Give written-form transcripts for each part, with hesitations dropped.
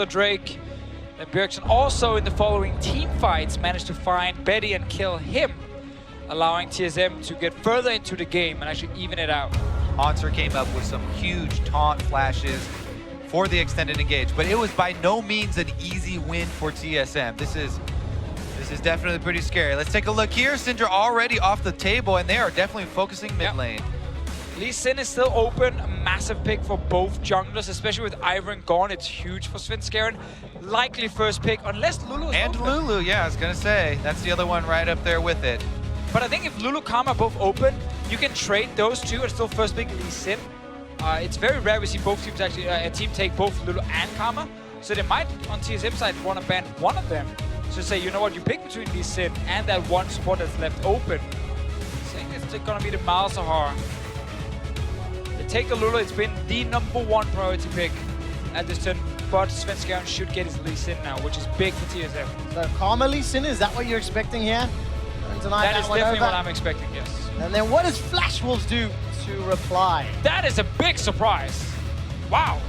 the Drake. Then Bjergsen also in the following team fights managed to find Betty and kill him, allowing TSM to get further into the game and actually even it out. Hanser came up with some huge taunt flashes for the extended engage, but it was by no means an easy win for TSM. This is definitely pretty scary. Let's take a look here. Syndra already off the table, and they are definitely focusing mid lane. Lee Sin is still open, a massive pick for both junglers, especially with Ivern gone. It's huge for Svenskeren. Likely first pick, unless Lulu is And open. Lulu, yeah, I was gonna say, that's the other one right up there with it. But I think if Lulu Karma are both open, you can trade those two and still first pick Lee Sin. It's very rare we see both teams actually, a team take both Lulu and Karma. So they might, on TSM side, want to ban one of them. So say, you know what, you pick between Lee Sin and that one spot that's left open. I think it's gonna be the Malzahar. They take the Lulu, it's been the #1 priority pick at this turn. But Svenskeren should get his Lee Sin now, which is big for TSM. So Karma Lee Sin, is that what you're expecting here? That is definitely what I'm expecting, yes. And then what does Flash Wolves do to reply? That is a big surprise. Wow.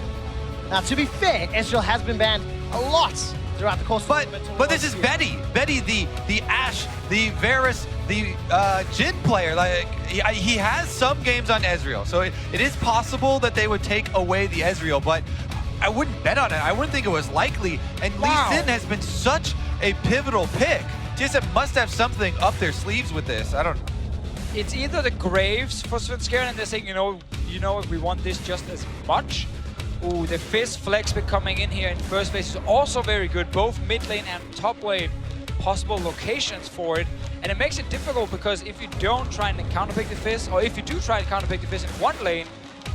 Now, to be fair, Ezreal has been banned a lot throughout the course of the tournament. But this is Betty. Betty, the Ashe, the Varus, the Jhin player. Like he has some games on Ezreal, so it is possible that they would take away the Ezreal, but I wouldn't bet on it. I wouldn't think it was likely. And Wow. Lee Sin has been such a pivotal pick. TSM must have something up their sleeves with this. I don't know. It's either the Graves for Svenskeren and they're saying, you know, if we want this just as much. Ooh, the Fizz flex pick coming in here in first base is also very good. Both mid lane and top lane, possible locations for it. And it makes it difficult because if you don't try and counterpick the Fizz, or if you do try and counterpick the Fizz in one lane,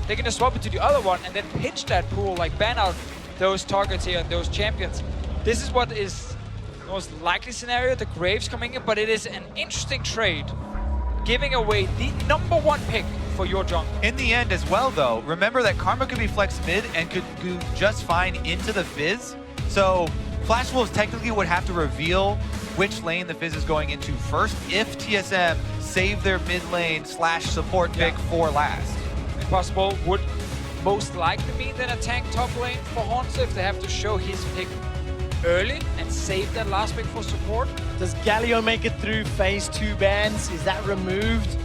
they can just swap it to the other one and then pitch that pool, like ban out those targets here and those champions. This is what is the most likely scenario, the Graves coming in, but it is an interesting trade, giving away the #1 pick for your jungle. In the end as well, though, remember that Karma could be flexed mid and could go just fine into the Fizz. So Flash Wolves technically would have to reveal which lane the Fizz is going into first if TSM save their mid lane / support pick for last. Possible would most likely mean then a tank top lane for Hanser if they have to show his pick early and save that last pick for support. Does Galio make it through phase 2 bans? Is that removed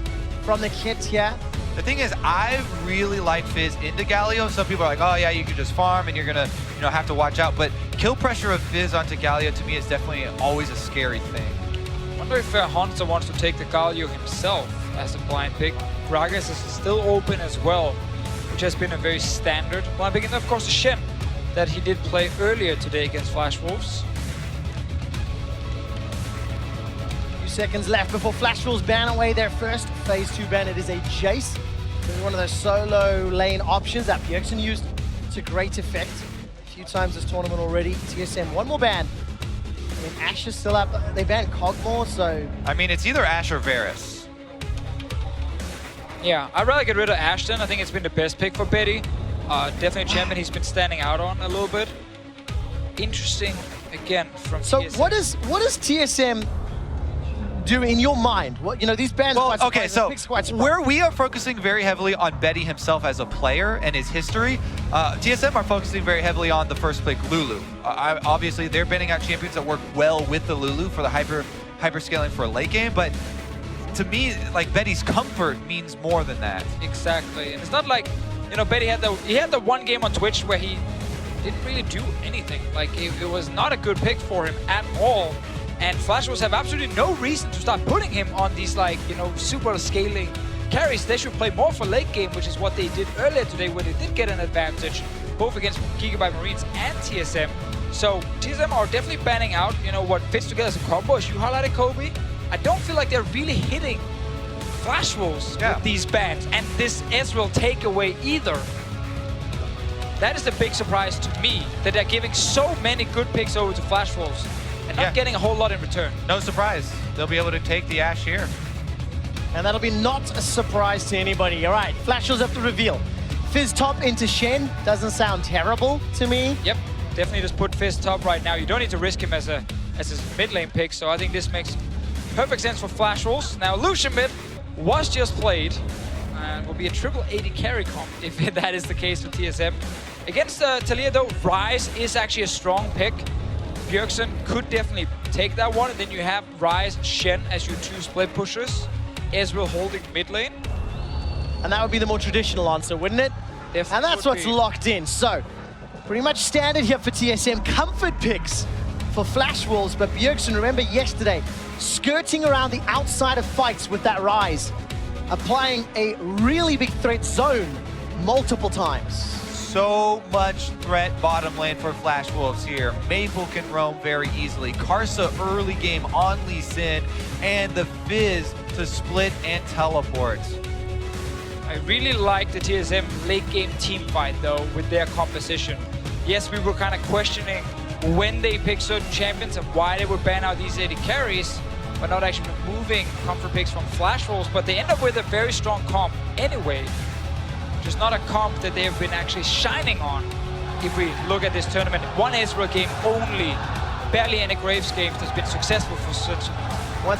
from the kit here? The thing is, I really like Fizz into Galio. Some people are like, oh yeah, you can just farm and you're gonna have to watch out. But kill pressure of Fizz onto Galio to me is definitely always a scary thing. I wonder if Hanser wants to take the Galio himself as a blind pick. Gragas is still open as well, which has been a very standard blind pick. And of course the Shen that he did play earlier today against Flash Wolves. Few seconds left before Flash Wolves ban away their first phase 2 ban. It is a Jace. This is one of those solo lane options that Bjergsen used to great effect a few times this tournament already. TSM, one more ban. I mean, Ashe is still up. They banned Cogmore, so... I mean, it's either Ashe or Varus. Yeah, I'd rather get rid of Ashton. I think it's been the best pick for Betty. Definitely a champion he's been standing out on a little bit. Interesting, again, from So TSM. what does TSM do in your mind? What, these bans are Well, quite okay, surprising, so the pick's quite surprising. where we are focusing very heavily on Betty himself as a player and his history, TSM are focusing very heavily on the first pick, Lulu. Obviously, they're banning out champions that work well with the Lulu for the hyper scaling for a late game, but to me, like, Betty's comfort means more than that. Exactly, and it's not like, Betty had the one game on Twitch where he didn't really do anything. Like, it was not a good pick for him at all. And Flash Wolves have absolutely no reason to start putting him on these, like, super scaling carries. They should play more for late game, which is what they did earlier today, where they did get an advantage, both against Gigabyte Marines and TSM. So TSM are definitely banning out, what fits together as a combo, as you highlighted, Kobe. I don't feel like they're really hitting Flash Wolves with these bans and this Ezreal takeaway either. That is the big surprise to me, that they're giving so many good picks over to Flash Wolves and not getting a whole lot in return. No surprise. They'll be able to take the Ashe here. And that'll be not a surprise to anybody. All right, Flash Wolves have to reveal. Fizz top into Shen doesn't sound terrible to me. Yep, definitely just put Fizz top right now. You don't need to risk him as his mid lane pick, so I think this makes perfect sense for Flash Wolves. Now, Lucian mid was just played and will be a triple AD carry comp if that is the case for TSM. Against Talia though, Ryze is actually a strong pick. Bjergsen could definitely take that one, and then you have Ryze, Shen as your two split pushers. Ezreal holding mid lane. And that would be the more traditional answer, wouldn't it? Definitely and that's what's locked in. So, pretty much standard here for TSM. Comfort picks for Flash Wolves, but Bjergsen, remember yesterday, skirting around the outside of fights with that Ryze, applying a really big threat zone multiple times. So much threat bottom lane for Flash Wolves here. Maple can roam very easily. Karsa early game on Lee Sin, and the Fizz to split and teleport. I really like the TSM late game team fight though with their composition. Yes, we were kind of questioning when they pick certain champions and why they would ban out these 80 carries, but not actually removing comfort picks from Flash Wolves, but they end up with a very strong comp anyway. Just not a comp that they have been actually shining on. If we look at this tournament, one Ezreal game only, barely any Graves games that's been successful for such One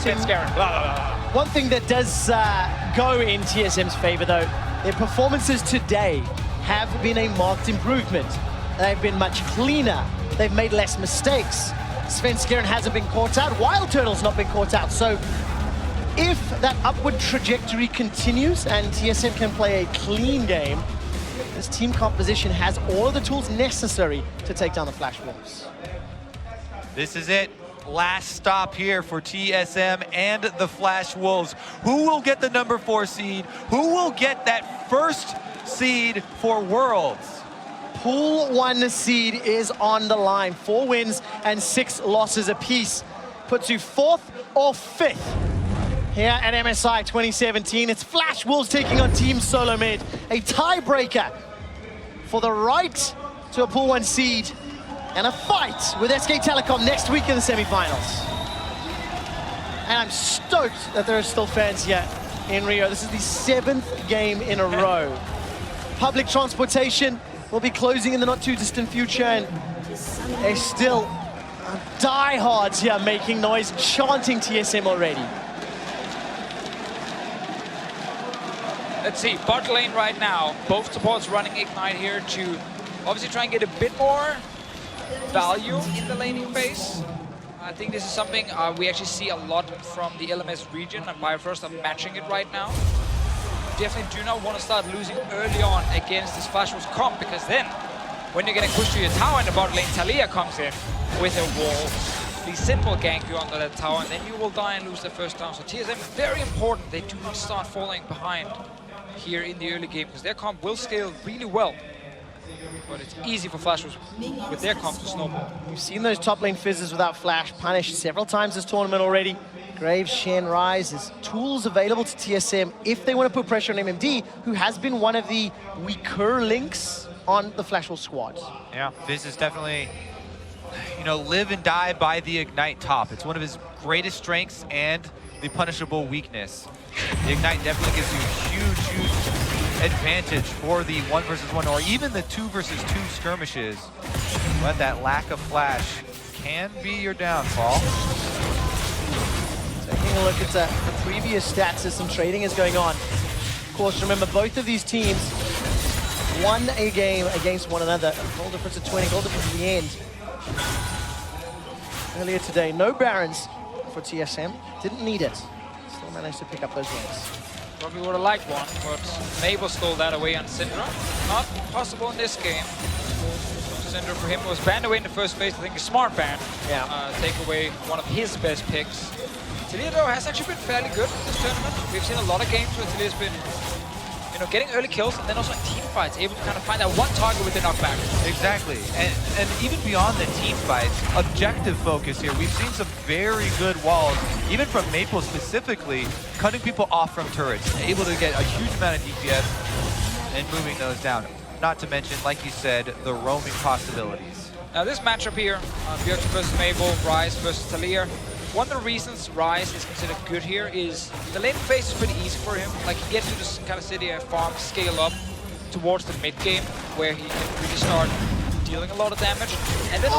thing that does go in TSM's favor though, their performances today have been a marked improvement. They've been much cleaner. They've made less mistakes. Svenskeren hasn't been caught out. Wild Turtle's not been caught out. So if that upward trajectory continues and TSM can play a clean game, this team composition has all of the tools necessary to take down the Flash Wolves. This is it. Last stop here for TSM and the Flash Wolves. Who will get the number 4 seed? Who will get that first seed for Worlds? Pool 1 seed is on the line. 4 wins and 6 losses apiece. Puts you 4th or 5th here at MSI 2017. It's Flash Wolves taking on Team SoloMid. A tiebreaker for the right to a Pool 1 seed. And a fight with SK Telecom next week in the semifinals. And I'm stoked that there are still fans here in Rio. This is the 7th game in a row. Public transportation will be closing in the not too distant future, and there's still diehards here making noise, chanting TSM already. Let's see, bot lane right now. Both supports running Ignite here to obviously try and get a bit more value in the laning phase. I think this is something we actually see a lot from the LMS region, and Bifrost are matching it right now. Definitely do not want to start losing early on against this Flash Wolves comp, because then when you're getting pushed to your tower in the bot lane, Talia comes in with a wall. The simple gank you onto that tower, and then you will die and lose the first down. So TSM, very important they do not start falling behind here in the early game, because their comp will scale really well. But it's easy for Flash Wolves with their comp to snowball. We've seen those top lane fizzes without Flash punished several times this tournament already. Graves, Shen, Ryze is tools available to TSM if they want to put pressure on MMD, who has been one of the weaker links on the Flash Wolves squad. Yeah, Fizz is definitely, you know, live and die by the Ignite top. It's one of his greatest strengths and the punishable weakness. The Ignite definitely gives you huge advantage for the 1 versus 1 or even the 2 versus 2 skirmishes. But that lack of Flash can be your downfall. Taking a look at the previous stats as some trading is going on. Of course, remember, both of these teams won a game against one another. Goal difference of 20, goal difference at the end. Earlier today, no Barons for TSM. Didn't need it. Still managed to pick up those wins. Probably would have liked one, but Mabel stole that away on Syndra. Not possible in this game. Syndra for him was banned away in the first phase. I think a smart ban. Yeah. Take away one of his best picks. Talia though has actually been fairly good this tournament. We've seen a lot of games where Talia's been, you know, getting early kills and then also in team fights, able to kind of find that one target with the knockback. Exactly, and even beyond the team fights, objective focus here. We've seen some very good walls, even from Maple specifically, cutting people off from turrets, able to get a huge amount of DPS and moving those down. Not to mention, like you said, the roaming possibilities. Now this matchup here, Bjergsen versus Mabel, Ryze versus Talia. One of the reasons Ryze is considered good here is the lane phase is pretty easy for him. Like, he gets to just kind of sit here, farm, scale up towards the mid game, where he can really start dealing a lot of damage. And then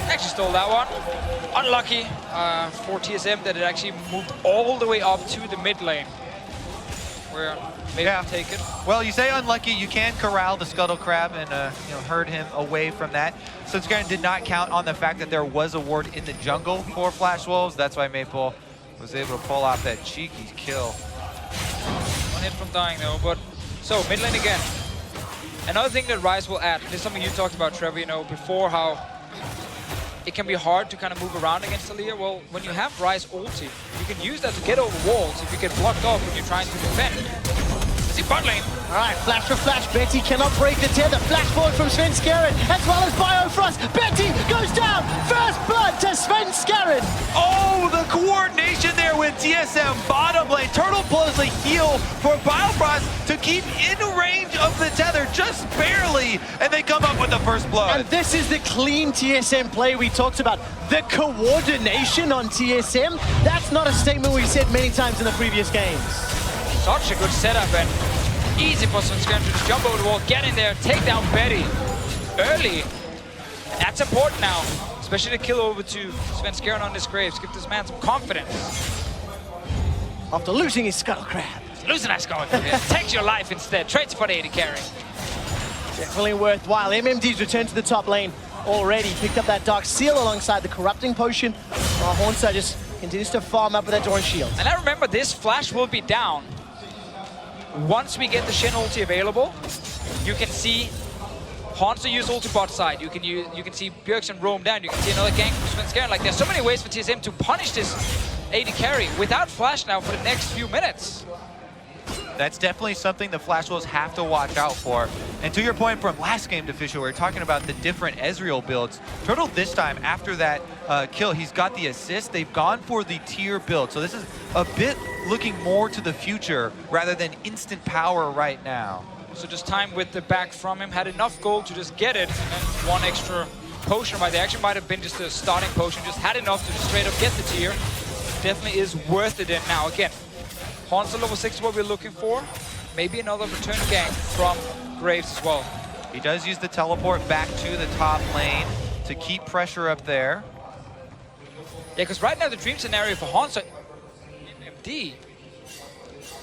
actually stole that one. Unlucky for TSM that it actually moved all the way up to the mid lane. where maybe take it. Well, you say unlucky, you can corral the Scuttle Crab and herd him away from that. Svenskeren did not count on the fact that there was a ward in the jungle for Flash Wolves. That's why Maple was able to pull off that cheeky kill. One hit from dying though, but so mid lane again. Another thing that Ryze will add, this is something you talked about, Trevor, before, how it can be hard to kind of move around against Aaliyah. Well, when you have Ryze ulti, you can use that to get over walls if you get blocked off when you're trying to defend. See bot lane. All right, flash for flash. Betty cannot break the tether. Flash forward from Svenskeren, as well as Biofrost. Betty goes down. First blood to Svenskeren. Oh, the coordination there with TSM bottom lane. Turtle blows a heal for Biofrost to keep in range of the tether, just barely, and they come up with the first blood. And this is the clean TSM play we talked about. The coordination on TSM. That's not a statement we've said many times in the previous games. Such a good setup and easy for Svenskeren to just jump over the wall, get in there, take down Betty early. That's important now, especially to kill over to Svenskeren on this Graves. Give this man some confidence. After losing his Scuttle Crab. Losing that Scuttle Crab. Takes your life instead. Trades for the AD carry. Definitely worthwhile. MMD's returned to the top lane already. Picked up that Dark Seal alongside the Corrupting Potion. Hornsa just continues to farm up with that Dawn Shield. And I remember this Flash will be down. Once we get the Shen ulti available, you can see Hansa use ulti bot side. You can see Bjergsen roam down. You can see another gank from Svenskeren. Like, there's so many ways for TSM to punish this AD carry without Flash now for the next few minutes. That's definitely something the Flash Wolves have to watch out for. And to your point from last game, Official, we were talking about the different Ezreal builds. Turtle this time, after that kill, he's got the assist. They've gone for the tier build. So this is a bit looking more to the future rather than instant power right now. So just time with the back from him, had enough gold to just get it, and then one extra potion right there. Actually might have been just a starting potion, just had enough to just straight up get the tier. Definitely is worth it in now. Again, Hansa level 6 is what we're looking for. Maybe another return gank from Graves as well. He does use the teleport back to the top lane to keep pressure up there. Yeah, because right now the dream scenario for Hansa, MMD,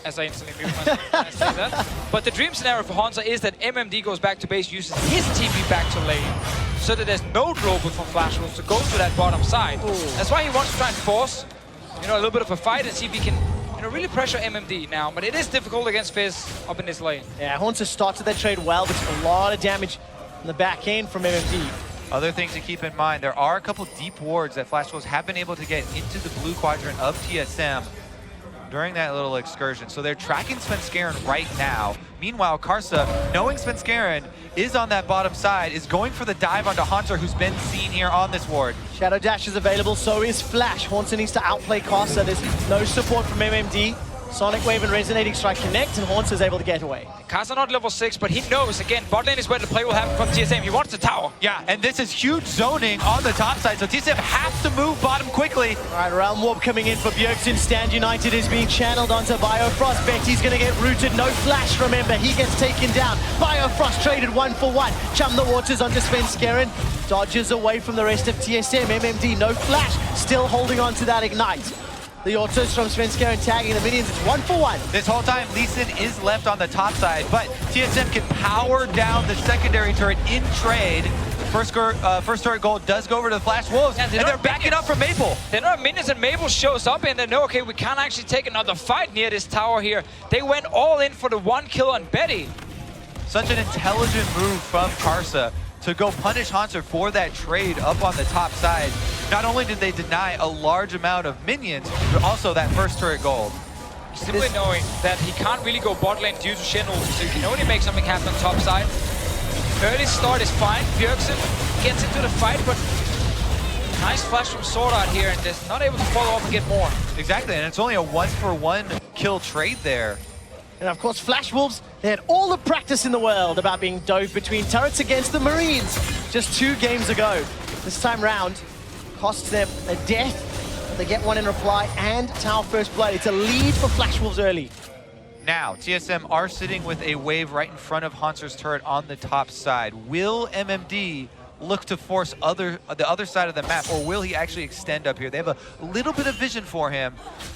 as I instantly mute myself when I say that. But the dream scenario for Hansa is that MMD goes back to base, uses his TP back to lane, so that there's no global from Flash Wolves to go to that bottom side. Ooh. That's why he wants to try and force, a little bit of a fight and see if he can, really pressure MMD now. But it is difficult against Fizz up in this lane. Yeah, Hansa started that trade well, but a lot of damage in the back end from MMD. Other things to keep in mind, there are a couple deep wards that Flash Wolves have been able to get into the blue quadrant of TSM during that little excursion. So they're tracking Svenskeren right now. Meanwhile, Karsa, knowing Svenskeren is on that bottom side, is going for the dive onto Haunter, who's been seen here on this ward. Shadow Dash is available, so is Flash. Haunter needs to outplay Karsa. There's no support from MMD. Sonic Wave and Resonating Strike connect, and Haunter is able to get away. Karsa not level 6, but he knows, again, bot lane is where the play will happen from TSM. He wants the tower. Yeah, and this is huge zoning on the top side, so TSM has to move bottom quickly. All right, Realm Warp coming in for Bjergsen. Stand United is being channeled onto Biofrost. Betty's going to get rooted. No Flash, remember. He gets taken down. Biofrost traded 1-for-1. Chum the waters onto Svenskeren. Dodges away from the rest of TSM. MMD, no Flash. Still holding on to that Ignite. The autos from Svenskeren tagging the minions. It's 1-for-1. This whole time, Lee Sin is left on the top side, but TSM can power down the secondary turret in trade. First turret gold does go over to the Flash Wolves, and they're backing up from Maple. They're not minions, and Maple shows up, and they know, okay, we can't actually take another fight near this tower here. They went all in for the one kill on Betty. Such an intelligent move from Karsa to go punish Hanser for that trade up on the top side. Not only did they deny a large amount of minions, but also that first turret gold. Simply knowing that he can't really go bot lane due to Shen ulti, so he can only make something happen on top side. Early start is fine. Bjergsen gets into the fight, but nice flash from Sword Art here, and is not able to follow up and get more. Exactly, and it's only a 1-for-1 kill trade there. And of course, Flash Wolves, they had all the practice in the world about being dove between turrets against the Marines just 2 games ago. This time round, costs them a death, but they get one in reply, and tower first blood. It's a lead for Flash Wolves early. Now, TSM are sitting with a wave right in front of Hanser's turret on the top side. Will MMD look to force the other side of the map, or will he actually extend up here? They have a little bit of vision for him,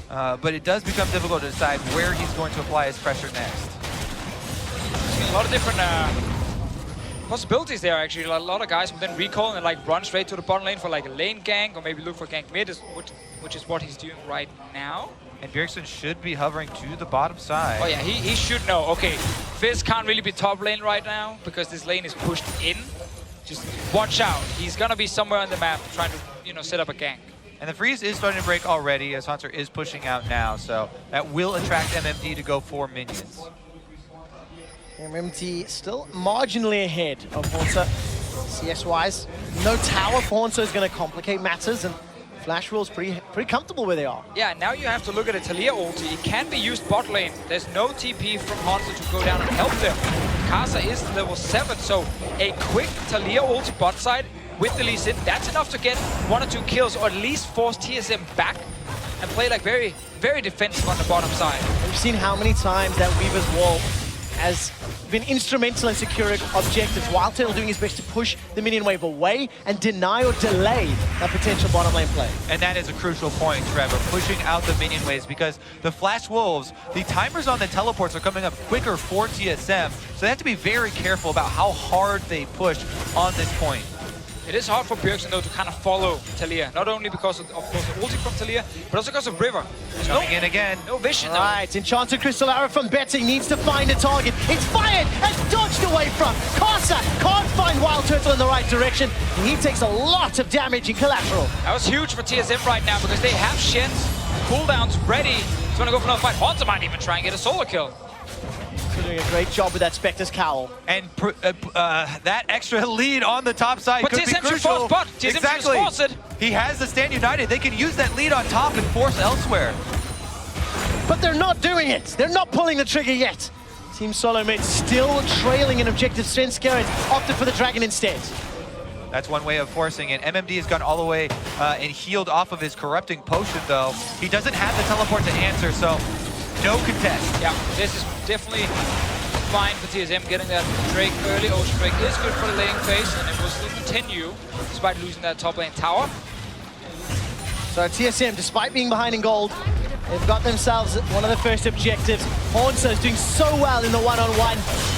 but it does become difficult to decide where he's going to apply his pressure next. A lot of different possibilities there, actually. A lot of guys will then recall and then, like, run straight to the bottom lane for like a lane gank, or maybe look for gank mid, which is what he's doing right now. And Bjergsen should be hovering to the bottom side. Oh yeah, he should know. Okay, Fizz can't really be top lane right now because this lane is pushed in. Just watch out. He's gonna be somewhere on the map trying to, you know, set up a gank. And the freeze is starting to break already as Hunter is pushing out now, so that will attract MMD to go for minions. MMD still marginally ahead of Hornsa. CS-wise, no tower for Hornsa is going to complicate matters, and Flash Will's pretty comfortable where they are. Yeah, now you have to look at a Taliyah ulti. It can be used bot lane. There's no TP from Hornsa to go down and help them. Kasa is level 7, so a quick Taliyah ulti bot side with the Lee Sin, that's enough to get 1 or 2 kills, or at least force TSM back and play like very, very defensive on the bottom side. We've seen how many times that Weaver's wall has been instrumental in securing objectives, while Tail doing his best to push the minion wave away and deny or delay that potential bottom lane play. And that is a crucial point, Trevor, pushing out the minion waves, because the Flash Wolves, the timers on the teleports are coming up quicker for TSM, so they have to be very careful about how hard they push on this point. It is hard for Bjergsen, though, to kind of follow Taliyah. Not only because of course, the ulti from Taliyah, but also because of River. There's Coming in again. No vision, though. Right, Enchanted Crystal Arrow from Betting needs to find a target. It's fired and dodged away from. Kasa can't find Wild Turtle in the right direction, and he takes a lot of damage in collateral. That was huge for TSM right now, because they have Shen's cooldowns ready. He's going to go for another fight. Hornsa might even try and get a solo kill. He's doing a great job with that Spectre's Cowl. And that extra lead on the top side But could be TSM should crucial. force bot. TSM Exactly. should force it. He has the stand united. They can use that lead on top and force elsewhere. But they're not doing it. They're not pulling the trigger yet. Team SoloMid still trailing in objective. Svenskeren opted for the dragon instead. That's one way of forcing it. MMD has gone all the way and healed off of his corrupting potion, though. He doesn't have the teleport to answer, so no contest. Yeah, this is definitely fine for TSM getting that Drake early. Ocean Drake is good for the laning phase, and it will still continue despite losing that top lane tower. So TSM, despite being behind in gold, they've got themselves one of the first objectives. Hornsa is doing so well in the one-on-one.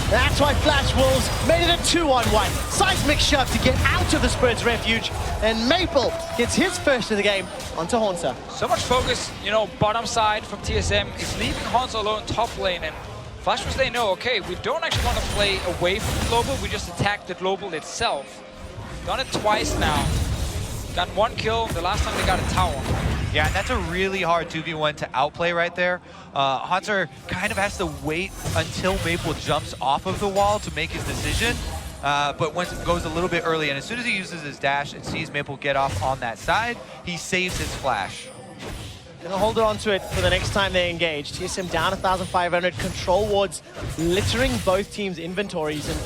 That's why Flash Wolves made it a 2-on-1. Seismic shove to get out of the Spirit's Refuge. And Maple gets his first of the game onto Hornsa. So much focus, you know, bottom side from TSM is leaving Hornsa alone top lane, and Flash Wolves, they know, okay, we don't actually want to play away from the global, we just attack the global itself. Done it twice now. Got 1 kill the last time they got a tower. Yeah, and that's a really hard 2v1 to outplay right there. Hunter kind of has to wait until Maple jumps off of the wall to make his decision. But once it goes a little bit early, and as soon as he uses his dash and sees Maple get off on that side, he saves his flash. Gonna hold on to it for the next time they engage. TSM down 1,500, control wards littering both teams' inventories. And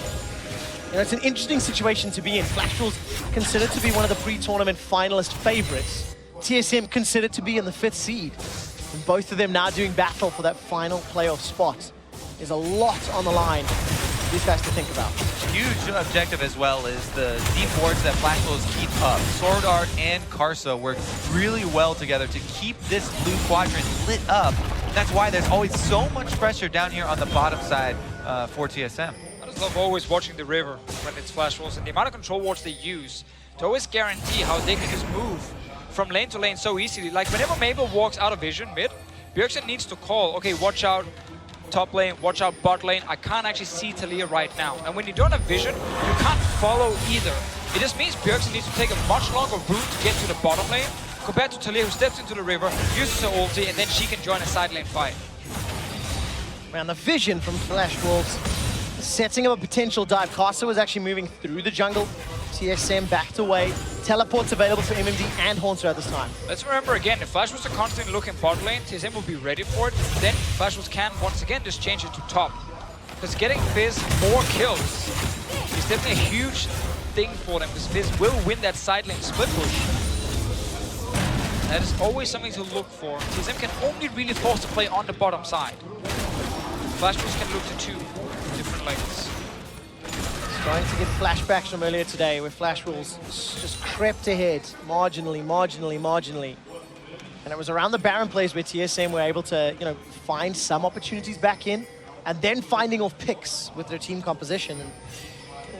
you know, it's an interesting situation to be in. Flash Wolves considered to be one of the pre-tournament finalist favorites. TSM considered to be in the 5th seed. And both of them now doing battle for that final playoff spot. There's a lot on the line for these guys to think about. Huge objective as well is the deep wards that Flash Wolves keep up. Sword Art and Karsa work really well together to keep this blue quadrant lit up. That's why there's always so much pressure down here on the bottom side for TSM. I just love always watching the river when it's Flash Wolves, and the amount of control wards they use to always guarantee how they can just move from lane to lane so easily. Like whenever Maple walks out of vision mid, Bjergsen needs to call, okay, watch out top lane, watch out bot lane. I can't actually see Taliyah right now. And when you don't have vision, you can't follow either. It just means Bjergsen needs to take a much longer route to get to the bottom lane compared to Taliyah, who steps into the river, uses her ulti, and then she can join a side lane fight. Man, the vision from Flash Wolves setting up a potential dive. Kasa was actually moving through the jungle. TSM backed away. Teleports available for MMD and Hornsa at this time. Let's remember again, if Flash Wolves are constantly looking bot lane, TSM will be ready for it. Then Flash Wolves can once again just change it to top. Because getting Fizz more kills is definitely a huge thing for them, because Fizz will win that side lane split push. That is always something to look for. TSM can only really force the play on the bottom side. Flash Wolves can look to 2 different lanes. Trying to get flashbacks from earlier today where Flash Wolves just crept ahead marginally. And it was around the Baron plays where TSM were able to, find some opportunities back in and then finding off picks with their team composition. And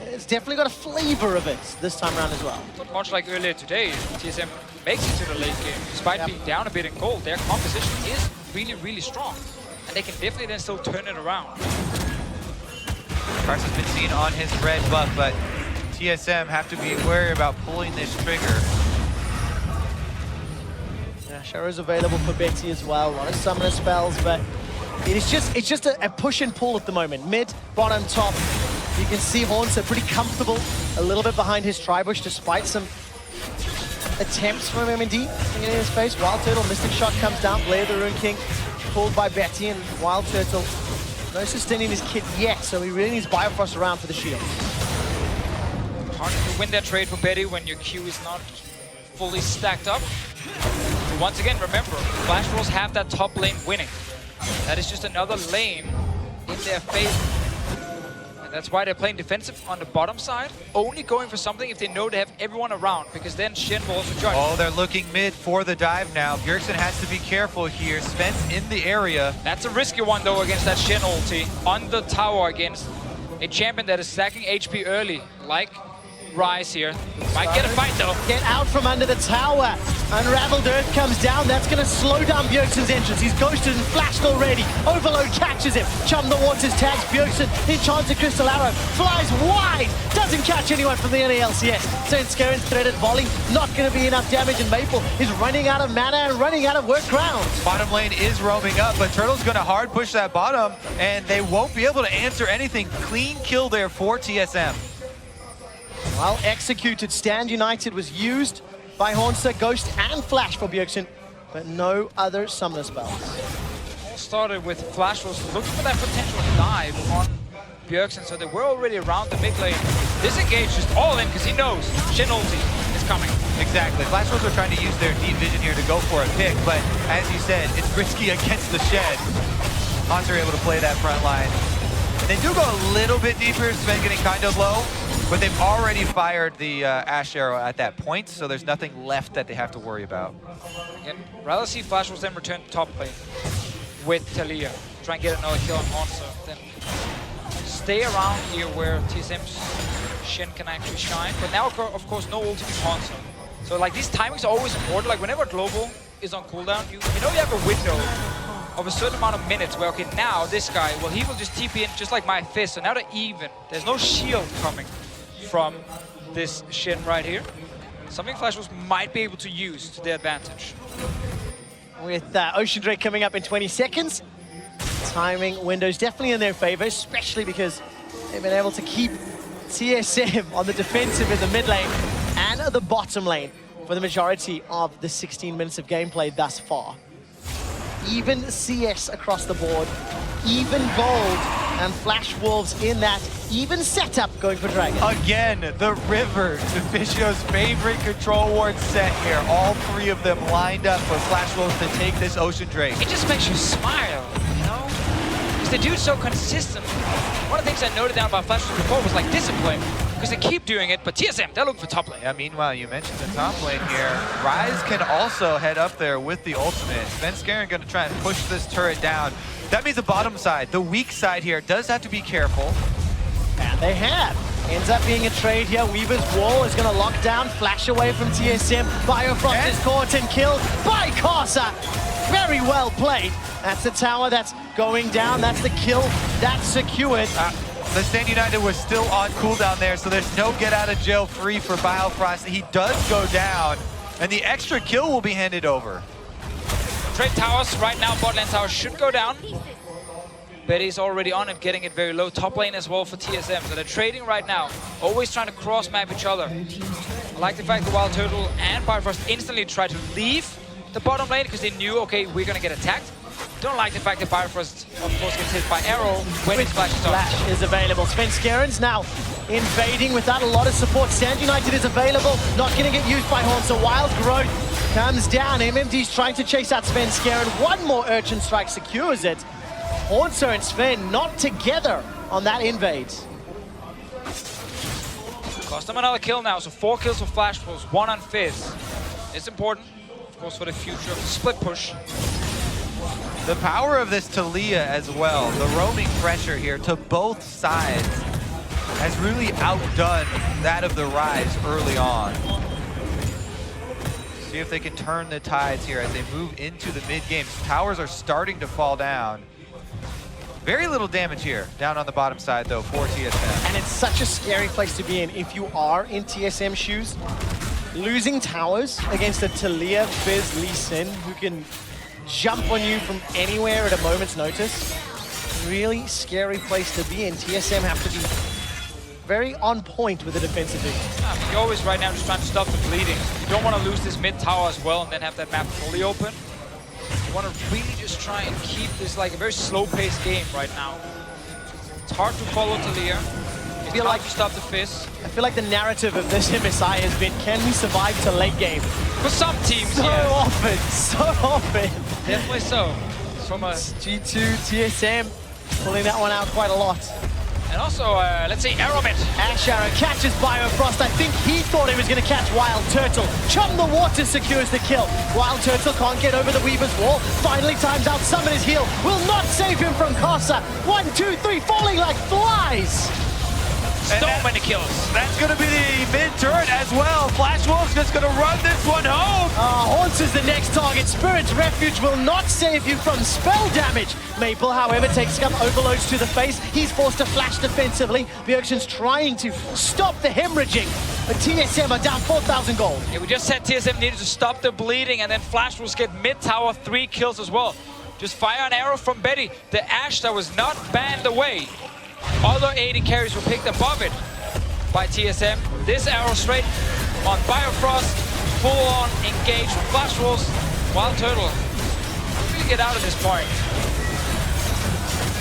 it's definitely got a flavor of it this time around as well. Not much like earlier today, TSM makes it to the late game. Despite being down a bit in gold, their composition is really strong. And they can definitely then still turn it around. Karst has been seen on his red buff, but TSM have to be wary about pulling this trigger. Yeah, Shadow's available for Betty as well. A lot of summoner spells, but it's just a push and pull at the moment. Mid, bottom, top. You can see Horns are pretty comfortable, a little bit behind his Tribush, despite some attempts from MND to get in his face. Wild Turtle, Mystic Shot comes down. Blair the Rune King pulled by Betty, and Wild Turtle no sustaining his kit yet, so he really needs Bifrost around for the shield. Hard to win that trade for Betty when your Q is not fully stacked up. But once again, remember, Flash Wolves have that top lane winning. That is just another lane in their favor. And that's why they're playing defensive on the bottom side, only going for something if they know they have everyone around, because then Shen will also judge. Oh, they're looking mid for the dive now. Bjergsen has to be careful here. Sven's in the area. That's a risky one, though, against that Shen ulti on the tower against a champion that is stacking HP early, like Rise here. Might get a fight, though. Get out from under the tower. Unraveled Earth comes down. That's going to slow down Bjergsen's entrance. He's ghosted and flashed already. Overload catches him. Chum the Waters tags Bjergsen. Enchanted Crystal Arrow flies wide. Doesn't catch anyone from the NALCS. Svenskaren's threaded volley. Not going to be enough damage, and Maple is running out of mana and running out of work grounds. Bottom lane is roaming up, but Turtle's going to hard push that bottom, and they won't be able to answer anything. Clean kill there for TSM. Well executed. Stand United was used by Hornster, Ghost, and Flash for Bjergsen, but no other summoner spells. All started with Flash was looking for that potential dive on Bjergsen, so they were already around the mid lane. Disengage just all in because he knows Shen ulti is coming. Exactly. Flash Wolves are trying to use their deep vision here to go for a pick, but as you said, it's risky against the Shed. Haunts are able to play that front line. And they do go a little bit deeper, Sven getting kind of low. But they've already fired the Ash Arrow at that point, so there's nothing left that they have to worry about. Again, rather see Flash will then return to top lane with Talia. Try and get another kill on Monster. Then stay around here where TSM's Shen can actually shine. But now, of course, no ultimate Monster. So like these timings are always important. Like whenever Global is on cooldown, you know you have a window of a certain amount of minutes where, okay, now this guy, well, he will just TP in just like my fist. So now they're even. There's no shield coming from this Shen right here. Something Flash Wolves might be able to use to their advantage. With Ocean Drake coming up in 20 seconds, timing windows definitely in their favor, especially because they've been able to keep TSM on the defensive in the mid lane and the bottom lane for the majority of the 16 minutes of gameplay thus far. Even CS across the board, even gold, and Flash Wolves in that even setup going for Dragon. Again, the River, Deficio's favorite control ward set here. All three of them lined up for Flash Wolves to take this Ocean Drake. It just makes you smile, you know? Because the dude's so consistent. One of the things I noted down about Flash Wolves before was like discipline, because they keep doing it, but TSM, they're looking for top lane. Yeah, meanwhile, you mentioned the top lane here. Rise can also head up there with the ultimate. Svenskeren going to try and push this turret down. That means the bottom side, the weak side here, does have to be careful. And they have. Ends up being a trade here. Weaver's Wall is going to lock down, flash away from TSM. Biofrost is caught and killed by Karsa. Very well played. That's the tower that's going down. That's the kill. That's secured. The Stand United was still on cooldown there, so there's no get out of jail free for Biofrost. He does go down, and the extra kill will be handed over. Trade towers right now, bot lane tower should go down. Betty's already on it, getting it very low. Top lane as well for TSM. So they're trading right now, always trying to cross map each other. I like the fact that Wild Turtle and Bifrost instantly tried to leave the bottom lane because they knew, okay, we're gonna get attacked. Don't like the fact that Bifrost, of course, gets hit by arrow when his flash is on. Flash is available. Svenskeren's now invading without a lot of support. Stand United is available, not gonna get used by Horn. So Wild Growth comes down. MMD's trying to chase out Svenskeren. One more Urchin Strike secures it. Hornster and Sven not together on that invade. Cost them another kill now, so 4 kills for Flash Wolves, 1 on Fizz. It's important, of course, for the future of the split push. The power of this Talia as well, the roaming pressure here to both sides has really outdone that of the Rise early on. See if they can turn the tides here as they move into the mid game. Towers are starting to fall down. Very little damage here, down on the bottom side though for TSM. And it's such a scary place to be in if you are in TSM shoes. Losing towers against a Talia, Fizz, Lee Sin, who can jump on you from anywhere at a moment's notice. Really scary place to be in. TSM have to be very on point with the defensive vision. You're always right now just trying to stop the bleeding. You don't want to lose this mid tower as well and then have that map fully open. You want to really just try and keep this like a very slow-paced game right now. It's hard to follow Talia. It's hard like to stop the Fizz. I feel like the narrative of this MSI has been, can we survive to late game? For some teams, so often, so often. Definitely so. From a G2, TSM, pulling that one out quite a lot. And also, let's see, Arrowmid. Ash Arrow catches Biofrost. I think he thought he was going to catch Wild Turtle. Chum the Water secures the kill. Wild Turtle can't get over the Weaver's wall. Finally times out Summoner's heal. Will not save him from Casa. 1, 2, 3, falling like flies. So many kills. That's going to be the mid turret as well. Flash Wolf's just going to run this one home. Haunts is the next target. Spirit's Refuge will not save you from spell damage. Maple, however, takes scum overloads to the face. He's forced to flash defensively. Bjergsen's trying to stop the hemorrhaging, but TSM are down 4,000 gold. Yeah, we just said TSM needed to stop the bleeding, and then Flash will get mid-tower 3 kills as well. Just fire an arrow from Betty. The Ash that was not banned away. Other 80 carries were picked above it by TSM. This arrow straight on Biofrost, full-on engage from Flash Wolves. Wild Turtle, if we get out of this point,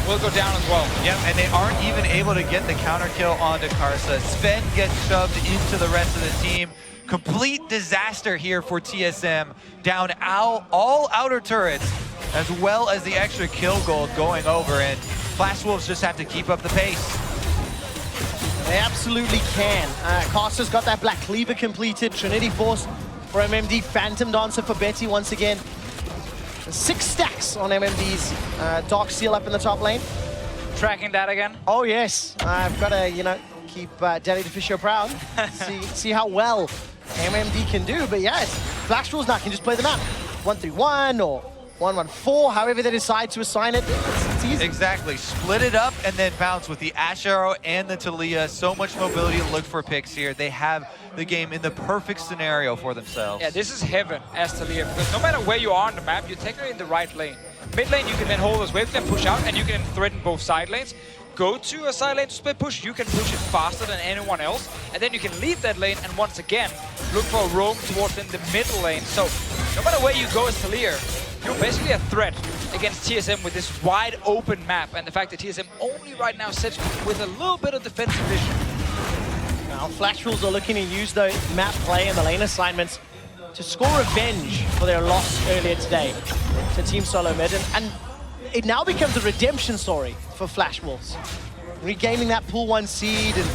will go down as well. Yep, and they aren't even able to get the counter kill onto Karsa. Sven gets shoved into the rest of the team. Complete disaster here for TSM. Down all outer turrets, as well as the extra kill gold going over, and Flash Wolves just have to keep up the pace. They absolutely can. Carster's got that Black Cleaver completed. Trinity Force for MMD. Phantom Dancer for Betty once again. 6 stacks on MMD's Dark Seal up in the top lane. Tracking that again. Oh yes, I've got to, you know, keep Daddy DeFiscio proud. see how well MMD can do. But yeah, Flash Wolves now can just play the map. 1-3-1 or 1-1-4, however they decide to assign it. It's easy. Exactly. Split it up and then bounce with the Ash Arrow and the Talia. So much mobility to look for picks here. They have the game in the perfect scenario for themselves. Yeah, this is heaven as Talia, because no matter where you are on the map, you're technically in the right lane. Mid lane, you can then hold this wave, then push out, and you can threaten both side lanes. Go to a side lane to split push, you can push it faster than anyone else, and then you can leave that lane and once again, look for a roam towards in the middle lane. So, no matter where you go as Talia, you're basically a threat against TSM with this wide open map, and the fact that TSM only right now sits with a little bit of defensive vision. Now, Flash Wolves are looking to use the map play and the lane assignments to score revenge for their loss earlier today to Team SoloMid, and it now becomes a redemption story for Flash Wolves. Regaining that pool 1 seed and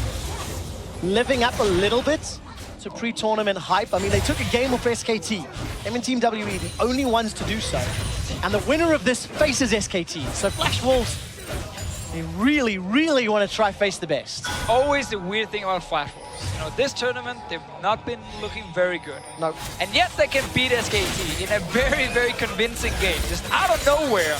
living up a little bit to pre-tournament hype. I mean, they took a game off SKT. Them and Team WE, the only ones to do so. And the winner of this faces SKT. So Flash Wolves, they really, really want to try face the best. Always the weird thing about Flash Wolves. You know, this tournament, they've not been looking very good. No. And yet they can beat SKT in a very, very convincing game. Just out of nowhere,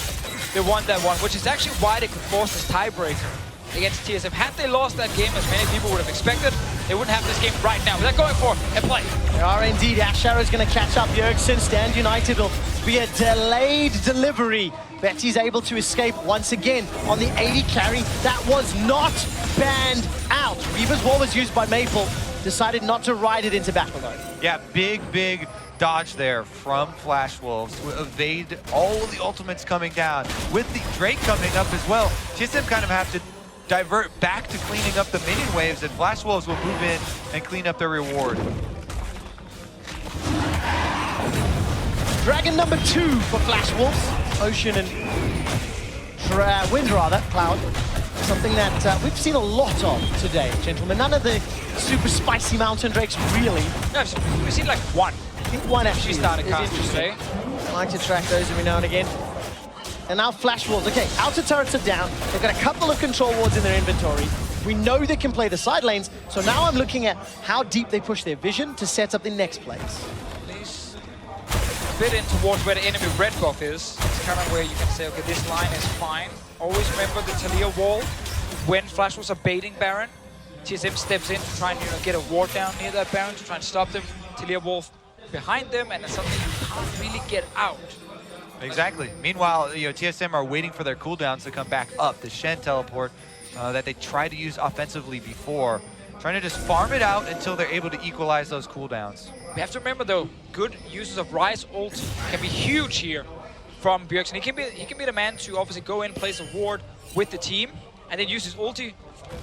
they won that one, which is actually why they could force this tiebreaker against TSM. Had they lost that game, as many people would have expected, they wouldn't have this game right now. They're going for a play. They are indeed. Ash Arrow's going to catch up Bjergsen. Stand United will be a delayed delivery. Betty's able to escape once again on the 80 carry. That was not banned out. Reaver's Wall was used by Maple. Decided not to ride it into battle though. Yeah, big dodge there from Flash Wolves to evade all of the ultimates coming down. With the Drake coming up as well, TSM kind of have to divert back to cleaning up the minion waves, and Flash Wolves will move in and clean up their reward. Dragon number 2 for Flash Wolves. Ocean and Wind rather, Cloud. Something that we've seen a lot of today, gentlemen. None of the super spicy mountain drakes, really. No, we've seen like one. I think one actually She started is casting interesting. today. I like to track those every now and again. And now flash walls. Okay, outer turrets are down. They've got a couple of control wards in their inventory. We know they can play the side lanes, so now I'm looking at how deep they push their vision to set up the next plays. Please fit in towards where the enemy red buff is. It's kind of where you can say, okay, this line is fine. Always remember the Talia wall. When Flash was baiting Baron, TSM steps in to try and get a ward down near that Baron to try and stop them. Talia wall behind them, and it's something you can't really get out. Exactly. Meanwhile, TSM are waiting for their cooldowns to come back up. The Shen teleport that they tried to use offensively before, trying to just farm it out until they're able to equalize those cooldowns. We have to remember though, good uses of Ryze ult can be huge here from Bjergsen. He can be the man to obviously go in, place a ward with the team, and then use his ulti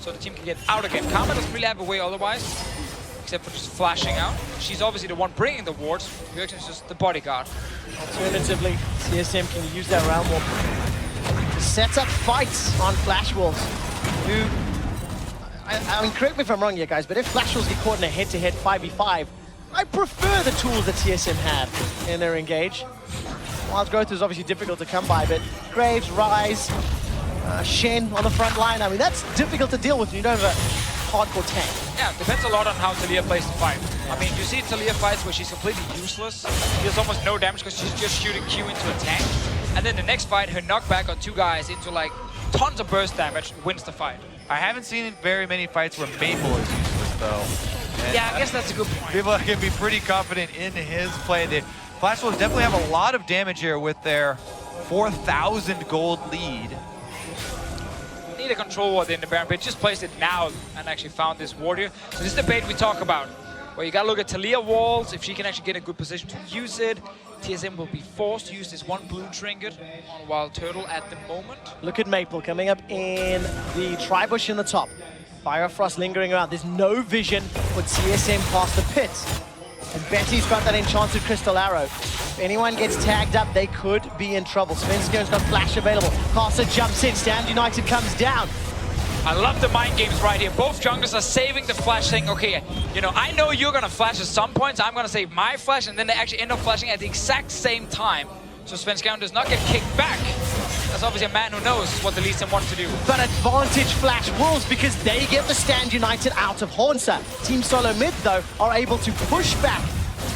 so the team can get out again. Karma doesn't really have a way otherwise, except for just flashing out. She's obviously the one bringing the wards. Bjergsen is just the bodyguard. Alternatively, TSM can use that round warp to set up fights on flash walls. Who, I mean, correct me if I'm wrong here, guys, but if flash walls get caught in a head-to-head 5v5, I prefer the tools that TSM have in their engage. Wild growth is obviously difficult to come by, but Graves, Ryze, Shen on the front line, I mean, that's difficult to deal with when you don't have a hardcore tank. Yeah, depends a lot on how Talia plays the fight. I mean, you see Talia fights where she's completely useless. She does almost no damage because she's just shooting Q into a tank. And then the next fight, her knockback on two guys into like tons of burst damage wins the fight. I haven't seen very many fights where Maple is useless, though. And yeah, I guess that's a good point. People can be pretty confident in his play. The Flash Wolves definitely have a lot of damage here with their 4,000 gold lead. Need a control ward in the Baron pit, just placed it now and actually found this ward here. So this is the bait we talk about, where you gotta look at Talia walls, if she can actually get in a good position to use it. TSM will be forced to use this one blue trinket on Wild Turtle at the moment. Look at Maple coming up in the Tribush in the top. Fire Frost lingering around. There's no vision for TSM past the pit. And Betty's got that enchanted crystal arrow. If anyone gets tagged up, they could be in trouble. Svenskjo's got flash available. Caster jumps in. Stand United comes down. I love the mind games right here. Both junglers are saving the flash, saying, okay, I know you're gonna flash at some points. I'm gonna save my flash, and then they actually end up flashing at the exact same time. So Svenskjo does not get kicked back. That's obviously a man who knows what the Lee Sin wants to do. But advantage Flash Wolves because they get the Stand United out of Hornsa. Team SoloMid, though, are able to push back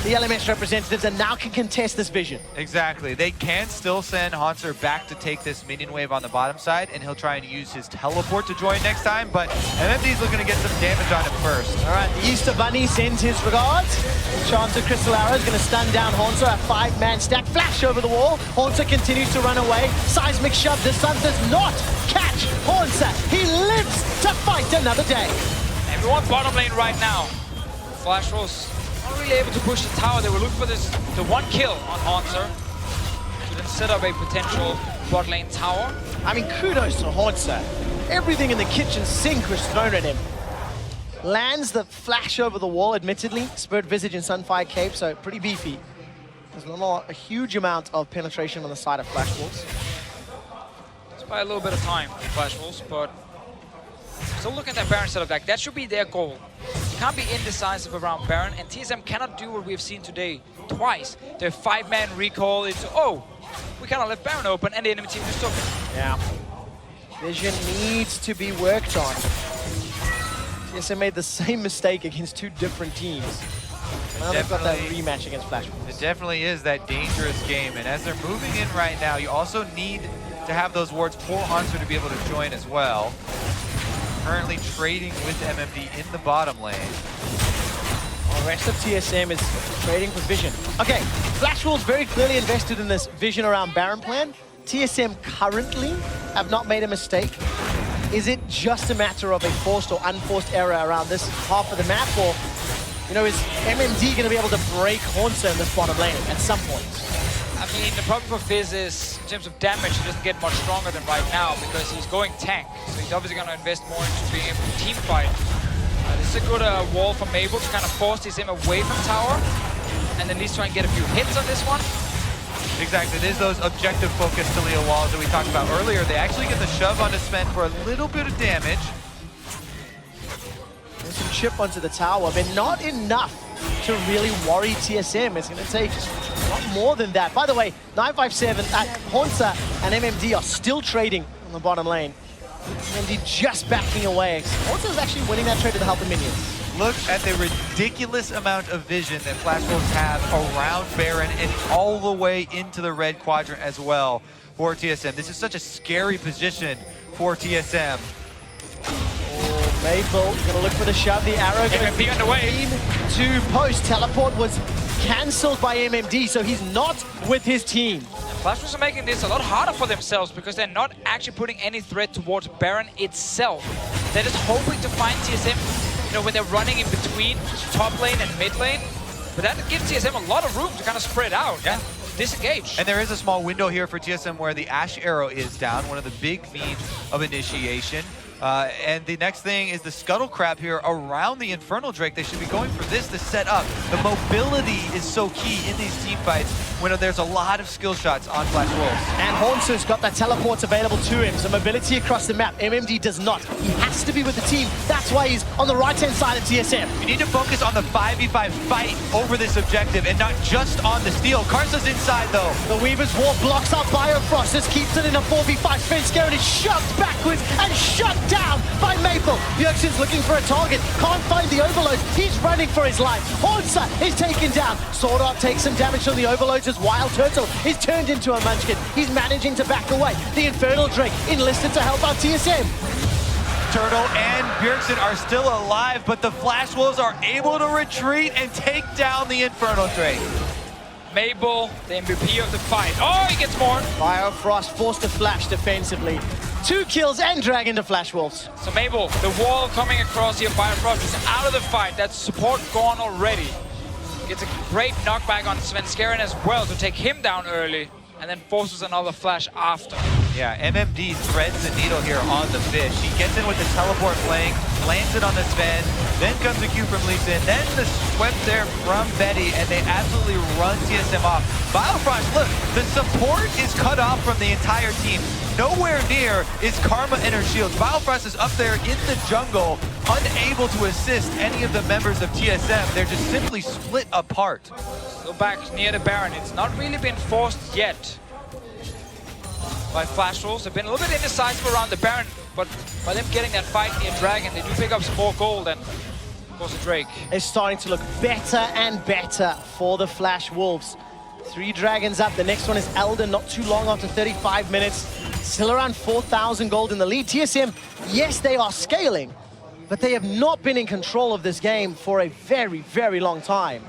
the LMS representatives and now can contest this vision. Exactly. They can still send Hanser back to take this minion wave on the bottom side, and he'll try and use his teleport to join next time, but MMD's looking to get some damage on him first. All right, the Easter Bunny sends his regards. Enchanted Crystal Arrow is going to stun down Hanser, a 5-man stack. Flash over the wall. Hanser continues to run away. Seismic shove. The sun does not catch Hanser. He lives to fight another day. Everyone bottom lane right now. Flash Wolves not really able to push the tower. They were looking for the one kill on Hanser to then set up a potential bot lane tower. I mean, kudos to Hanser. Everything in the kitchen sink was thrown at him. Lands the flash over the wall, admittedly. Spirit Visage and Sunfire Cape, so pretty beefy. There's not a huge amount of penetration on the side of Flash Wolves. It's by a little bit of time, Flash Wolves, but still looking at that Baron setup deck. That should be their goal. You can't be indecisive around Baron, and TSM cannot do what we've seen today twice. Their 5-man recall into, oh, we cannot let Baron open, and the enemy team just took it. Yeah. Vision needs to be worked on. TSM made the same mistake against two different teams. Now they've got that rematch against Flash Wolves. It definitely is that dangerous game, and as they're moving in right now, you also need to have those wards for Hanser to be able to join as well. Currently trading with MMD in the bottom lane. The rest of TSM is trading for vision. Okay, Flash Wolves very clearly invested in this vision around Baron plan. TSM currently have not made a mistake. Is it just a matter of a forced or unforced error around this half of the map, or, is MMD going to be able to break Hanser in this bottom lane at some point? I mean, the problem for Fizz is, in terms of damage, he doesn't get much stronger than right now because he's going tank. So he's obviously going to invest more into being able to team fight. This is a good wall from Mabel to kind of force him away from tower, and then at least try and get a few hits on this one. Exactly. It is those objective focus Talia walls that we talked about earlier. They actually get the shove onto Sven for a little bit of damage. There's some chip onto the tower, but not enough to really worry TSM. It's going to take a lot more than that. By the way, 957, Honsa and MMD are still trading on the bottom lane. MMD just backing away. Honsa's actually winning that trade to the help of minions. Look at the ridiculous amount of vision that Flash Wolves have around Baron and all the way into the red quadrant as well for TSM. This is such a scary position for TSM. Oh, Maple gonna look for the shove. The arrow gonna MMD underway. To post. Teleport was cancelled by MMD, so he's not with his team. Flash Wolves are making this a lot harder for themselves because they're not actually putting any threat towards Baron itself. They're just hoping to find TSM, you know, when they're running in between top lane and mid lane. But that gives TSM a lot of room to kind of spread out and disengage. And there is a small window here for TSM where the Ash Arrow is down, one of the big means of initiation. And the next thing is the Scuttle Crab here around the Infernal Drake. They should be going for this to set up. The mobility is so key in these team fights when there's a lot of skill shots on Flash Wolves. And Hornster's got that teleports available to him, so mobility across the map. MMD does not. He has to be with the team. That's why he's on the right-hand side of TSM. You need to focus on the 5v5 fight over this objective and not just on the steal. Karsa's inside though. The Weaver's Wall blocks up Biofrost. This keeps it in a 4v5. Svenskeren is shoved backwards and shut down by Maple. Bjergsen's looking for a target. Can't find the Overload. He's running for his life. Hornster is taken down. Sword Art takes some damage from the Overloads as Wild Turtle is turned into a Munchkin. He's managing to back away. The Infernal Drake enlisted to help out TSM. Turtle and Bjergsen are still alive, but the Flash Wolves are able to retreat and take down the Infernal Drake. Mabel, the MVP of the fight. Oh, he gets more. Biofrost forced to flash defensively. 2 kills and Dragon to Flash Wolves. So Mabel, the wall coming across here, Biofrost is out of the fight. That's support gone already. Gets a great knockback on Svenskeren as well to take him down early, and then forces another flash after. Yeah, MMD threads the needle here on the fish. He gets in with the teleport flank, lands it on the Sven, then comes the Q from Lee Sin, then the sweep there from Betty, and they absolutely run TSM off. Biofrost, look, the support is cut off from the entire team. Nowhere near is Karma and her shields. Biofrost is up there in the jungle, unable to assist any of the members of TSM. They're just simply split apart. So back near the Baron, it's not really been forced yet by Flash Wolves. They've been a little bit indecisive around the Baron, but by them getting that fight near Dragon, they do pick up some more gold, and of course the Drake. It's starting to look better and better for the Flash Wolves. 3 Dragons up, the next one is Elden, not too long after 35 minutes. Still around 4,000 gold in the lead. TSM, yes, they are scaling, but they have not been in control of this game for a very, very long time.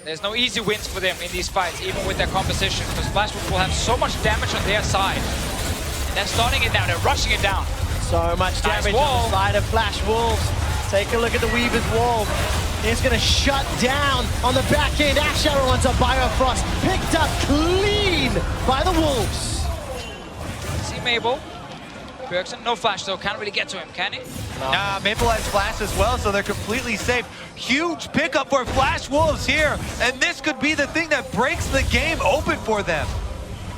There's no easy wins for them in these fights, even with their composition, because Flash Wolves will have so much damage on their side. And they're starting it down, they're rushing it down. So much damage on the side of Flash Wolves. Take a look at the Weaver's Wall. It's going to shut down on the back end. Ash Arrow onto Biofrost. Picked up clean by the Wolves. See Mabel. Bjergsen, no flash though, can't really get to him, can he? No. Nah, Maple has flash as well, so they're completely safe. Huge pickup for Flash Wolves here, and this could be the thing that breaks the game open for them.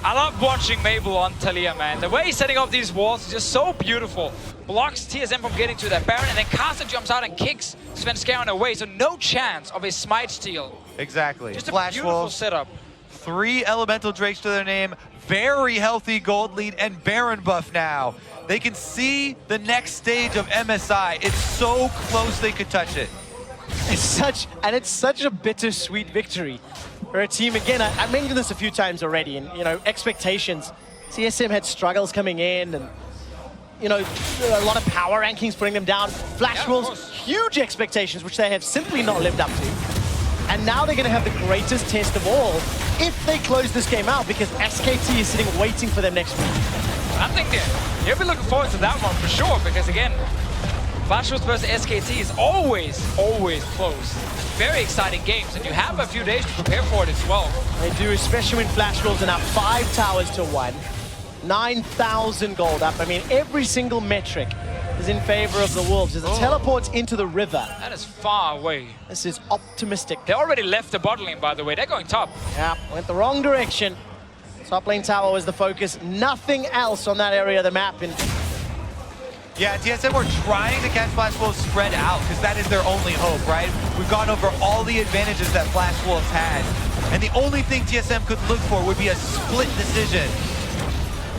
I love watching Mabel on Talia, man. The way he's setting up these walls is just so beautiful. Blocks TSM from getting to that Baron, and then Caster jumps out and kicks Svenskeren away, so no chance of a smite steal. Exactly. Just a Flash beautiful Wolves, setup. 3 Elemental Drakes to their name, very healthy gold lead, and Baron buff now. They can see the next stage of MSI. It's so close they could touch it. It's such a bittersweet victory for a team. Again, I mentioned this a few times already, and you know, expectations. TSM had struggles coming in, and you know, a lot of power rankings putting them down. Flash Wolves, huge expectations, which they have simply not lived up to. And now they're going to have the greatest test of all if they close this game out, because SKT is sitting waiting for them next week. I think they'll be looking forward to that one for sure, because again, Flash Wolves versus SKT is always close. Very exciting games, and you have a few days to prepare for it as well. They do, especially when Flash Wolves are now 5 towers to 1. 9,000 gold up. I mean, every single metric is in favor of the Wolves as it teleports into the river. That is far away. This is optimistic. They already left the bot lane, by the way. They're going top. Yeah, went the wrong direction. Top lane tower was the focus, nothing else on that area of the map. And yeah, TSM were trying to catch Flash Wolves spread out because that is their only hope, right? We've gone over all the advantages that Flash Wolves had, and the only thing TSM could look for would be a split decision.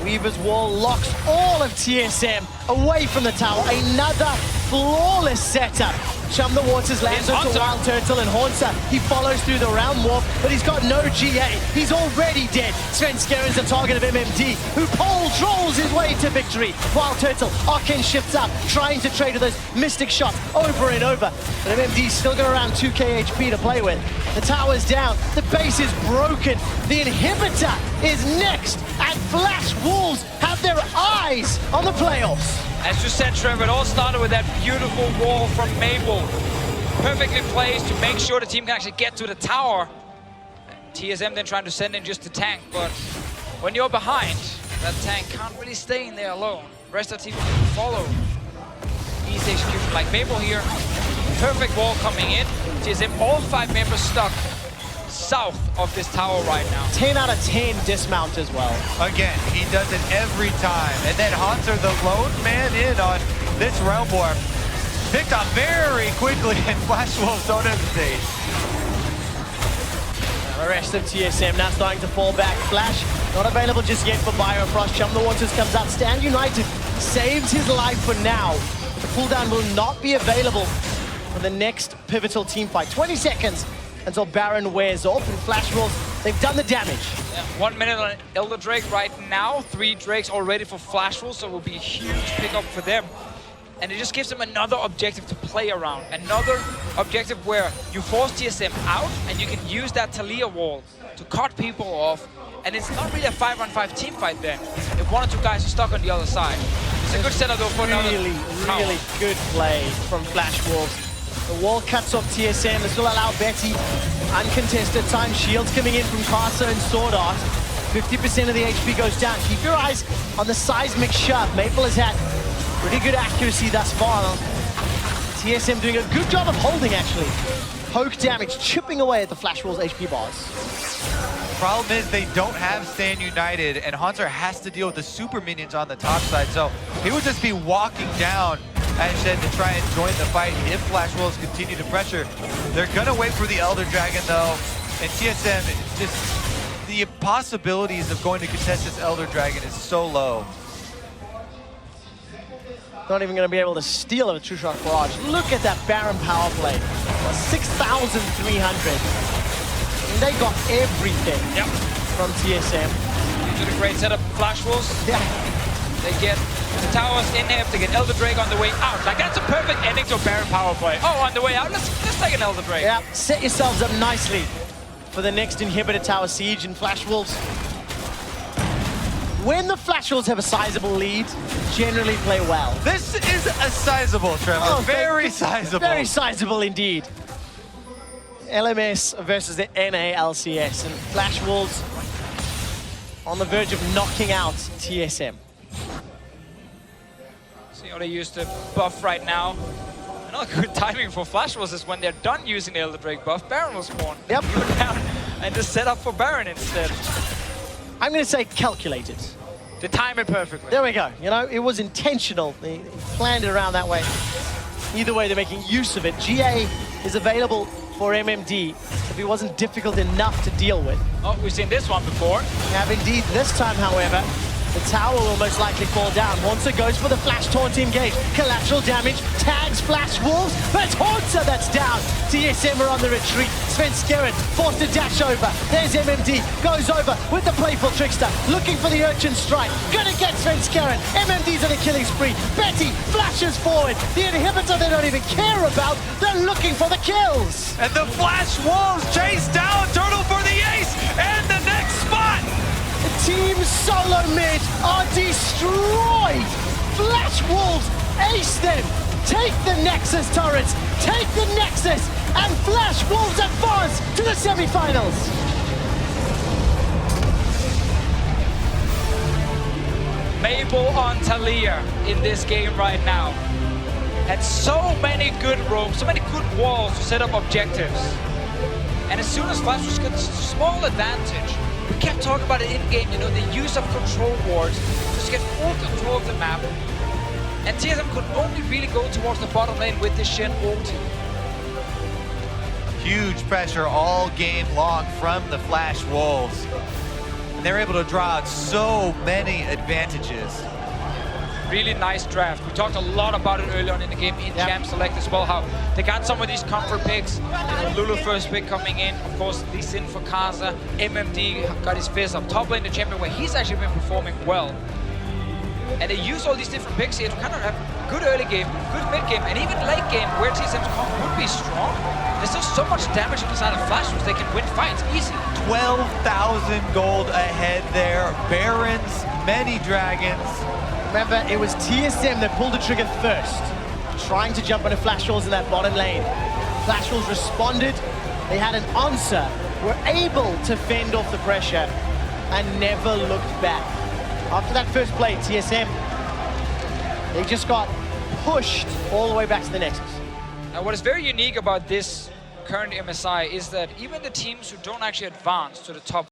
Weaver's wall locks all of TSM away from the tower. Another flawless setup. Chum the Waters lands onto Wild Turtle and Haunter. He follows through the round warp, but he's got no GA. He's already dead. Svenskeren is the target of MMD, who pole trolls his way to victory. Wild Turtle, Arcane shifts up, trying to trade with those mystic shots over and over. But MMD's still got around 2k HP to play with. The tower's down, the base is broken. The inhibitor is next, and Flash Wolves have their eyes on the playoffs. As you said, Trevor, it all started with that beautiful wall from Mabel. Perfectly placed to make sure the team can actually get to the tower. TSM then trying to send in just the tank, but when you're behind, that tank can't really stay in there alone. The rest of the team can follow. Easy execution like Mabel here. Perfect wall coming in. TSM, all 5 members stuck south of this tower right now. 10 out of 10 dismount as well. Again, he does it every time. And then Haunter, the lone man in on this realm warp, picked up very quickly, and Flash Wolves don't hesitate. The rest of TSM now starting to fall back. Flash not available just yet for Byron Frost. Chum the Waters comes out. Stand United saves his life for now. The cooldown will not be available for the next pivotal team fight. 20 seconds until Baron wears off, and Flash Wolves, they've done the damage. Yeah, 1 minute on Elder Drake right now. 3 Drakes already for Flash Wolves, so it will be a huge pickup for them. And it just gives them another objective to play around. Another objective where you force TSM out, and you can use that Talia wall to cut people off. And it's not really a 5-on-5 team fight then, if 1 or 2 guys are stuck on the other side. It's a good setup though for another really good play from Flash Wolves. The wall cuts off TSM. This will allow Betty uncontested time. Shields coming in from Casa and Sword Art. 50% of the HP goes down. Keep your eyes on the seismic shove. Maple has had pretty good accuracy thus far. TSM doing a good job of holding, actually. Poke damage, chipping away at the Flash Wolves HP bars. Problem is they don't have Stand United, and Haunter has to deal with the super minions on the top side, so he would just be walking down as said to try and join the fight if Flash Wolves continue to pressure. They're gonna wait for the Elder Dragon though, and TSM, just the possibilities of going to contest this Elder Dragon is so low. Not even going to be able to steal a True Shot Barrage. Look at that Baron power play. 6,300. And they got everything from TSM. They did a great setup. Flash Wolves. Yeah. They get the towers in there to get Elder Drake on the way out. Like, that's a perfect ending to a Baron power play. Oh, on the way out, let's take an Elder Drake. Yeah, set yourselves up nicely for the next inhibitor tower siege, and Flash Wolves. When the Flash Wolves have a sizable lead, generally play well. This is a sizable, Trevor. Oh, very sizable. Very sizable indeed. LMS versus the NALCS, and Flash Wolves on the verge of knocking out TSM. See how they use the buff right now. Another good timing for Flash Wolves is when they're done using the Elder Drake buff, Baron will spawn. Yep. Go down and just set up for Baron instead. I'm going to say calculated. They time it perfectly. There we go. You know, it was intentional. They planned it around that way. Either way, they're making use of it. GA is available for MMD if it wasn't difficult enough to deal with. Oh, we've seen this one before. We have indeed. This time, however, the tower will most likely fall down. Haunter goes for the Flash Taunt engage. Collateral damage, tags Flash Wolves, but it's Haunter that's down. TSM are on the retreat. Svenskeren forced to dash over. There's MMD, goes over with the playful Trickster, looking for the Urchin Strike. Gonna get Svenskeren. MMD's on a killing spree. Betty flashes forward. The inhibitor they don't even care about. They're looking for the kills. And the Flash Wolves chase down Turtle for the ace and the next spot. Team SoloMid are destroyed! Flash Wolves ace them! Take the Nexus turrets! Take the Nexus! And Flash Wolves advance to the semifinals! Mabel on Talia in this game right now. Had so many good ropes, so many good walls to set up objectives. And as soon as Flash Wolves gets a small advantage, We kept talking about it in-game, you know, the use of control wards to get full control of the map. And TSM could only really go towards the bottom lane with this Shen ulti. Huge pressure all game long from the Flash Wolves. And they're able to draw out so many advantages. Really nice draft. We talked a lot about it early on in the game in Champ Select as well, how they got some of these comfort picks. Lulu first pick coming in, of course, Lee Sin for Kaza. MMD got his fist up top lane, the champion, where he's actually been performing well. And they use all these different picks here to kind of have good early game, good mid game, and even late game where TSM's comp would be strong. There's still so much damage on the side of Flash Wolves, they can win fights easy. 12,000 gold ahead there. Barons, many dragons. Remember, it was TSM that pulled the trigger first, trying to jump onto Flash Wolves in that bottom lane. Flash Wolves responded, they had an answer, were able to fend off the pressure, and never looked back. After that first play, TSM, they just got pushed all the way back to the Nexus. Now, what is very unique about this current MSI is that even the teams who don't actually advance to the top